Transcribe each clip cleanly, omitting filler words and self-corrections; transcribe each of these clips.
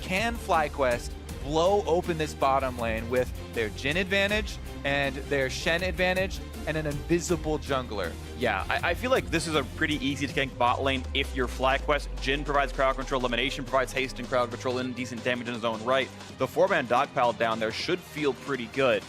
can FlyQuest blow open this bottom lane with their Jhin advantage and their Shen advantage and an invisible jungler? Yeah, I feel like this is a pretty easy to gank bot lane if you're FlyQuest. Jhin provides crowd control, Elimination provides haste and crowd control and decent damage in his own right. The 4-man dog pile down there should feel pretty good.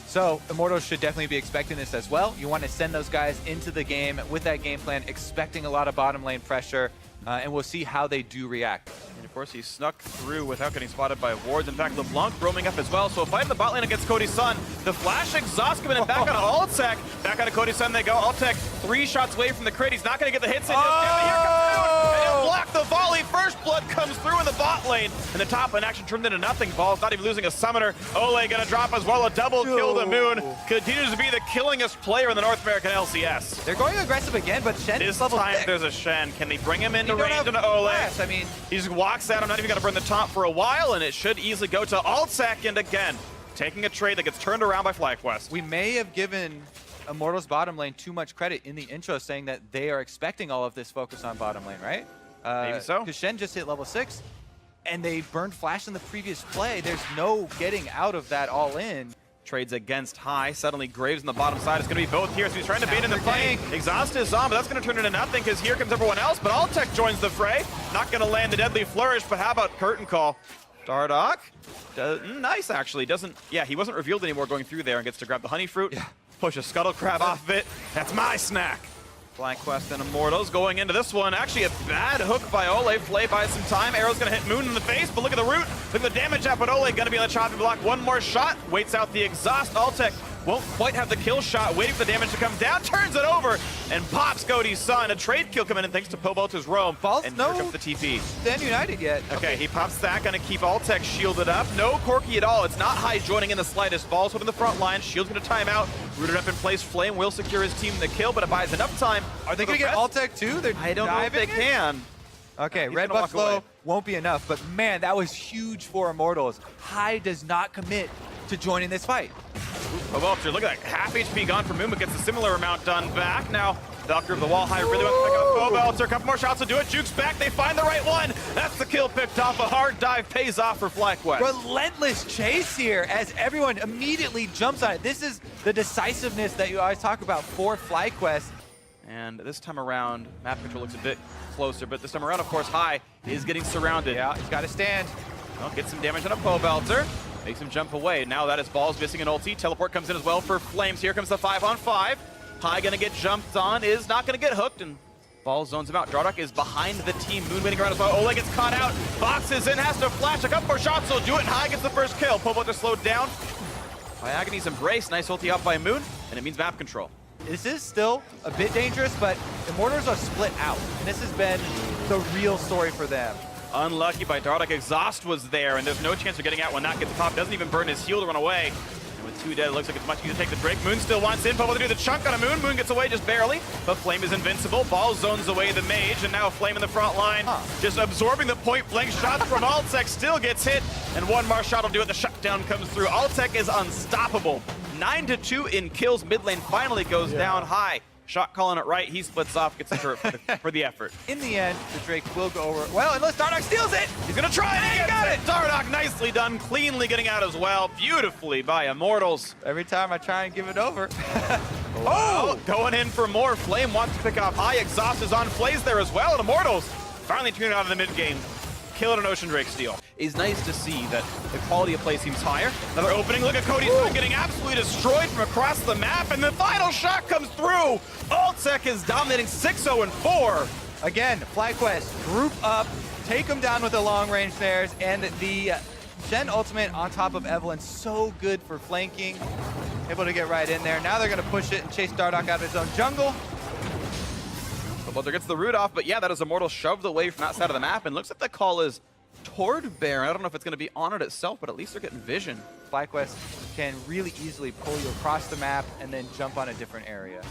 So Immortals should definitely be expecting this as well. You want to send those guys into the game with that game plan, expecting a lot of bottom lane pressure, and we'll see how they do react. And of course, he snuck through without getting spotted by wards. In fact, LeBlanc roaming up as well. So a fight in the bot lane against Cody's son. The flash exhaust coming in back on Altec. Back out of Cody's son they go. Altec 3 shots away from the crit. He's not going to get the hits in. Here comes Moon, and he'll block the volley. First blood comes through in the bot lane. And the top lane action turned into nothing. Ball's not even losing a summoner. Ole going to drop as well. A double kill to Moon. Continues to be the killingest player in the North American LCS. They're going aggressive again, but Shen This is level time 6. there's a Shen. Can they bring him into range into Ole? I mean, he just walks out. I'm not even going to burn the top for a while, and it should easily go to Altsec. And again, taking a trade that gets turned around by FlyQuest. we may have given Immortals bottom lane too much credit in the intro, saying that they are expecting all of this focus on bottom lane, right? Maybe so. Because Shen just hit level 6, and they burned Flash in the previous play. There's no getting out of that all in. Trades against High. Suddenly Graves on the bottom side. It's going to be both here, so he's trying to bait in the fight. Gank. Exhaust is on, but that's going to turn into nothing because here comes everyone else. But Altec joins the fray. Not going to land the deadly flourish, but how about Curtain Call? Dardoch? Nice, actually. Doesn't. Yeah, he wasn't revealed anymore going through there and gets to grab the honey fruit. Yeah. Push a scuttle crab off of it. That's my snack. FlyQuest and Immortals going into this one. Actually, a bad hook by Ole. Flay buys some time. Arrow's going to hit Moon in the face, but look at the root. Look at the damage up, but Ole going to be on the chopping block. One more shot. Waits out the exhaust. Altec won't quite have the kill shot. Waiting for the damage to come down. Turns it over and pops Cody's son. A trade kill coming in thanks to Pobelter's roam. Balls, and no here comes the TP. Stand United yet. Okay, he pops that. Going to keep Altec shielded up. No Corky at all. It's not High joining in the slightest. Ball's holding the front line. Shield's going to time out. Rooted up in place. Flame will secure his team the kill, but it buys enough time. Are they going to get Altec too? They're I don't know if they can. Okay, He's red gonna buff walk away. flow won't be enough, but man, that was huge for Immortals. High does not commit to joining this fight. Pobelter, look at that. Half HP gone from Moon, but gets a similar amount done back. Now, Valkyrie of the Wall, High really wants to pick up Pobelter. A couple more shots to do it. Juke's back. They find the right one. That's the kill picked off. A hard dive pays off for FlyQuest. Relentless chase here as everyone immediately jumps on it. This is the decisiveness that you always talk about for FlyQuest. And this time around, map control looks a bit closer, but this time around, of course, High is getting surrounded. Yeah, he's got to stand. Well, get some damage on a Pobelter. Makes him jump away. Now that is Balls missing an ulti. Teleport comes in as well for Flames. Here comes the 5-on-5. High gonna get jumped on, is not gonna get hooked, and Balls zones him out. Dardoch is behind the team. Moon waiting around as well. Ole gets caught out. Boxes in, has to flash. A couple more shots will do it, and High gets the first kill. Pobelter slowed down. By Agony's Embrace. Nice ulti out by Moon, and it means map control. This is still a bit dangerous, but Immortals are split out, and this has been the real story for them. Unlucky by Dardoch. Exhaust was there, and there's no chance of getting out when that gets popped. Doesn't even burn his heal to run away. And with 2 dead, it looks like it's much easier to take the Drake. Moon still wants in. Pobelter do the chunk on a Moon. Moon gets away just barely, but Flame is invincible. Ball zones away the mage, and now Flame in the front line. Just absorbing the point-blank shots from Altec. Still gets hit, and one more shot will do it. The shutdown comes through. Altec is unstoppable. 9-2 in kills. Mid lane finally goes down. High. Shot calling it right. He splits off, gets hurt for the effort. In the end, the Drake will go over. Well, unless Dardoch steals it! He's gonna try it. He got it. Dardoch nicely done, cleanly getting out as well. Beautifully by Immortals. Every time I try and give it over. Oh, going in for more. Flame wants to pick off High. Exhaust is on Flays there as well, and Immortals finally turning out of the mid game. Kill it an Ocean Drake steal. It's nice to see that the quality of play seems higher. Another opening. Look at Cody's getting absolutely destroyed from across the map, and the final shot comes through. Altec is dominating 6-0-4. Again, FlyQuest, group up, take them down with the long-range snares, and the Shen ultimate on top of Evelyn, so good for flanking. Able to get right in there. Now they're going to push it and chase Dardoch out of his own jungle. Pobelter gets the root off, but yeah, that is Immortal shoved away from that side of the map, and looks like the call is toward Baron. I don't know if it's going to be on it itself, but at least they're getting vision. FlyQuest can really easily pull you across the map and then jump on a different area.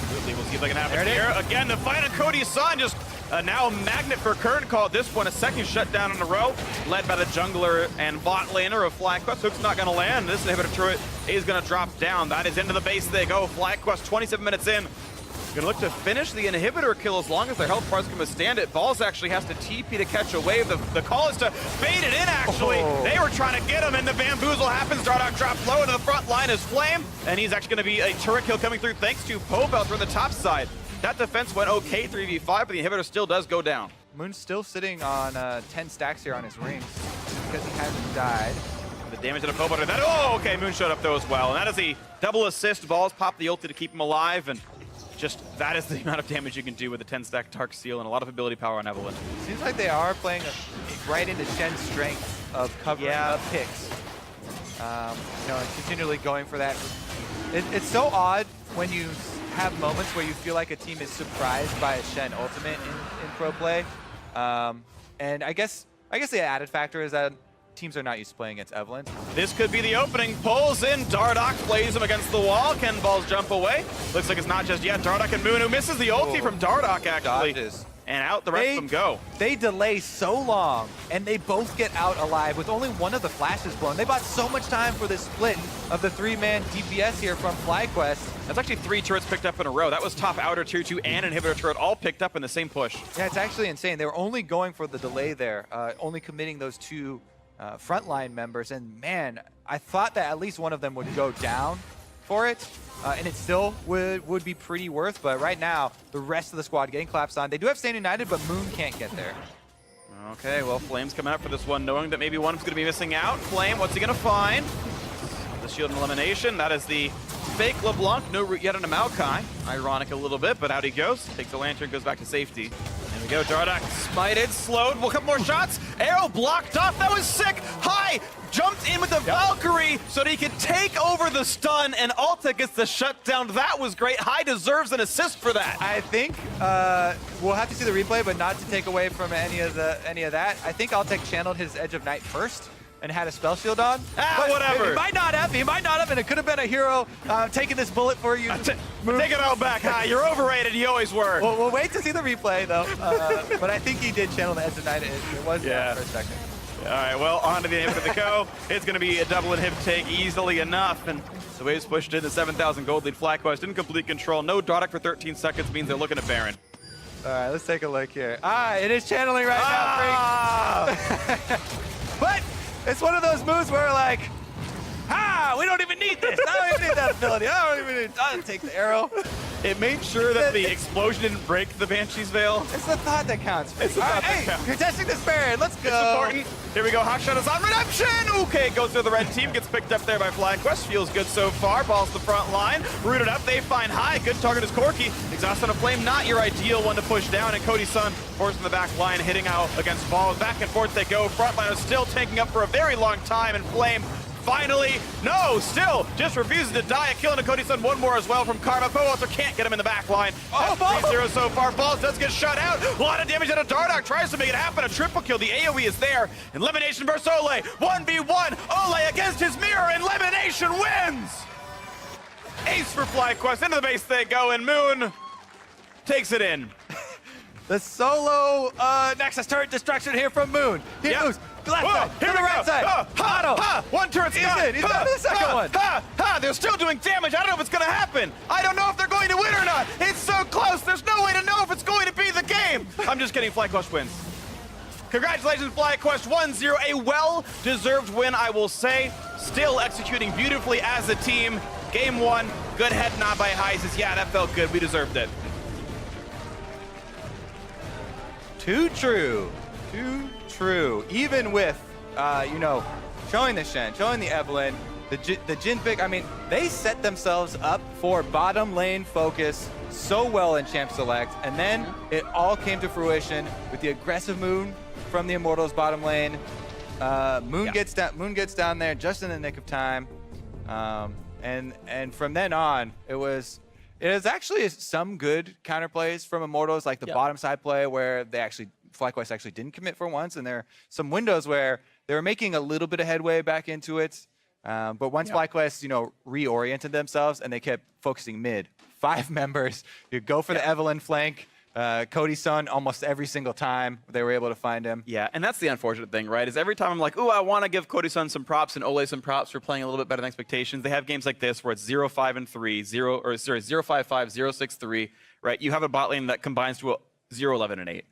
We'll see if they can happen here. Again, the fight on Cody's son, just now a magnet for Curtain Call at this point. A second shutdown in a row, led by the jungler and bot laner of FlyQuest. Hook's not going to land. This inhibitor turret is going to drop down. That is into the base they go. FlyQuest 27 minutes in. Gonna look to finish the inhibitor kill as long as their health bars can withstand it. Balls actually has to TP to catch a wave. The call is to bait it in, actually. Oh. They were trying to get him, and the bamboozle happens. Dardoch drops low into the front line as Flame, and he's actually gonna be a turret kill coming through thanks to Pobel from the top side. That defense went okay 3v5, but the inhibitor still does go down. Moon's still sitting on 10 stacks here on his rings because he hasn't died. The damage to the Pobel. That, oh, okay, Moon showed up though as well, and that is a double assist. Balls pop the ulti to keep him alive, and just that is the amount of damage you can do with a 10-stack Dark Seal and a lot of ability power on Evelynn. Seems like they are playing right into Shen's strength of covering up picks. You know, and continually going for that. It's so odd when you have moments where you feel like a team is surprised by a Shen ultimate in pro play. And I guess the added factor is that teams are not used to playing against Evelynn. This could be the opening. Pulls in. Dardoch plays him against the wall. Can balls jump away? Looks like it's not just yet. Dardoch and Moon, who misses the ulti from Dardoch, actually. Dodges. And out the rest of them go. They delay so long, and they both get out alive with only one of the flashes blown. They bought so much time for this split of the 3-man DPS here from FlyQuest. That's actually 3 turrets picked up in a row. That was top outer tier 2 and inhibitor turret all picked up in the same push. Yeah, it's actually insane. They were only going for the delay there, only committing those 2 frontline members. And man, I thought that at least one of them would go down for it. And it still would be pretty worth, but right now, the rest of the squad getting collapsed on. They do have Stand United, but Moon can't get there. Okay, well, Flame's coming out for this one, knowing that maybe one of them's going to be missing out. Flame, what's he going to find? The shield and elimination. That is the fake LeBlanc. No root yet on a Maokai. Ironic a little bit, but out he goes. Takes the lantern, goes back to safety. There we go, Dardoch smited, slowed. Well, a couple more shots. Arrow blocked off. That was sick. High jumped in with the Valkyrie so that he could take over the stun, and Alta gets the shutdown. That was great. High deserves an assist for that. I think we'll have to see the replay, but not to take away from any of that. I think Altek channeled his Edge of Night first and had a spell shield on. Whatever. He might not have, and it could have been a hero taking this bullet for you. Take it all back, High. You're overrated. You always were. We'll wait to see the replay, though. But I think he did channel the Edge of Night. It was for a second. All right, well, on to the inhibit to go. It's going to be a double inhib take easily enough, and the waves pushed into 7,000 gold lead. FlyQuest in complete control. No Dardoch for 13 seconds means they're looking at Baron. All right, let's take a look here. It is channeling right now, Phreak. But it's one of those moves where like, we don't even need this. I don't even need that ability. I'll take the arrow. It made sure that the explosion didn't break the Banshee's veil. It's the thought that counts. It's the thought that counts. You're testing this Baron. Let's go. It's important. Here we go. Hotshot is on redemption. Okay, goes through the red team. Gets picked up there by FlyQuest. Feels good so far. Balls to the front line. Rooted up. They find High. Good target is Corki. Exhaust on a Flame. Not your ideal one to push down. And Cody Sun forcing the back line. Hitting out against Balls. Back and forth they go. Frontline is still taking up for a very long time. And Flame finally, still just refuses to die. A kill into Cody Sun. One more as well from Karma. Powalter can't get him in the back line. 3-0 so far. Balls does get shut out. A lot of damage out of Dardoch. Tries to make it happen. A triple kill. The AoE is there. Elimination versus Ole. 1v1. Ole against his mirror. And Elimination wins. Ace for FlyQuest. Into the base they go. And Moon takes it in. The solo Nexus turret destruction here from Moon. He moves. Left side, to the right side. One turret's gone. He's on the second one. They're still doing damage. I don't know if it's going to happen. I don't know if they're going to win or not. It's so close. There's no way to know if it's going to be the game. I'm just kidding. FlyQuest wins. Congratulations, FlyQuest 1-0. A well-deserved win, I will say. Still executing beautifully as a team. Game 1, good head nod by High. Says, yeah, that felt good. We deserved it. Too true. Even with, showing the Shen, showing the Evelynn, the Jhin pick, I mean, they set themselves up for bottom lane focus so well in Champ Select, and then it all came to fruition with the aggressive Moon from the Immortals bottom lane. Moon gets down there just in the nick of time, and from then on, it was actually some good counterplays from Immortals, like the bottom side play where FlyQuest actually didn't commit for once, and there are some windows where they were making a little bit of headway back into it. But once FlyQuest, reoriented themselves and they kept focusing mid, 5 members, you go for the Evelynn flank. Cody Sun almost every single time they were able to find him. Yeah, and that's the unfortunate thing, right? Is every time I'm like, ooh, I want to give Cody Sun some props and Ole some props for playing a little bit better than expectations. They have games like this where it's 0-5-3, 0-5-5, 0-6-3, right? You have a bot lane that combines to a 0, 11, and 8.